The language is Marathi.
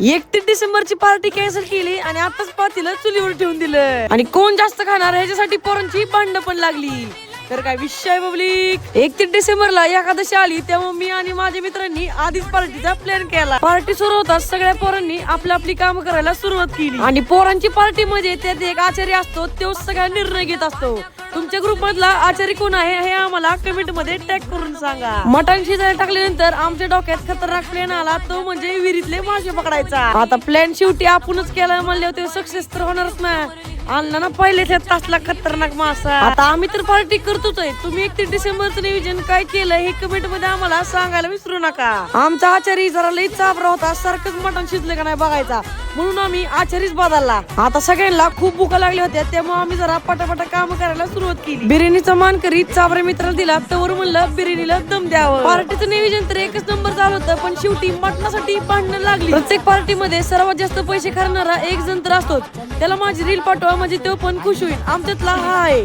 31 डिसेंबरची पार्टी कॅन्सल केली आणि आताच पातीला चुलीवर ठेवून दिलं आणि कोण जास्त खाणार ह्याच्यासाठी पोरांची भांडणं पण लागली. तर काय विषय पब्लिक, 31 डिसेंबरला एकादशी आली तेव्हा मी आणि माझ्या मित्रांनी आधीच पार्टीचा प्लॅन केला. पार्टी सुरू होताच सगळ्या पोरांनी आपली आपली काम करायला सुरुवात केली आणि पोरांची पार्टी मध्ये त्यात एक आचारी असतो, तो सगळा निर्णय घेत असतो. तुमच्या ग्रुप मधला आचारी कोण आहे हे आम्हाला कमेंट मध्ये टॅग करून सांगा. मटण शिजायला टाकल्यानंतर आमच्या डोक्यात खतरनाक प्लॅन आला, तो म्हणजे विहिरीतले मासे पकडायचा. आता प्लॅन शेवटी आपणच केला म्हणल्यावर ते सक्सेस तर होणारच ना. आणला ना पहिले तासला खतरनाक मासा. आता आम्ही तर पार्टी करतोच आहे. तुम्ही 31 डिसेंबरचं नियोजन काय केलं हे कमेंट मध्ये आम्हाला सांगायला विसरू नका. आमचा आचारी जरा लई चाबरा होता, सारखंच मटण शिजलं का नाही बघायचा, म्हणून आम्ही आचारीच बदलला. आता सगळ्यांना खूप भूका लागल्या होत्या त्यामुळे आम्ही जरा पटापटा काम करायला सुरुवात केली. बिर्याणीचा मान करीत चाबऱ्या मित्राला दिला, तर म्हणलं बिर्याणीला दम द्यावं. पार्टीचं नियोजन तर एकच नंबर झालं होतं, पण शेवटी मटणासाठी भांडणं लागली. प्रत्येक पार्टीमध्ये सर्वात जास्त पैसे खर्चणारा एक जण तर असतोच, त्याला माझी रील पाठवा म्हणजे तो पण खुश होईल. आमच्यातला हा आहे.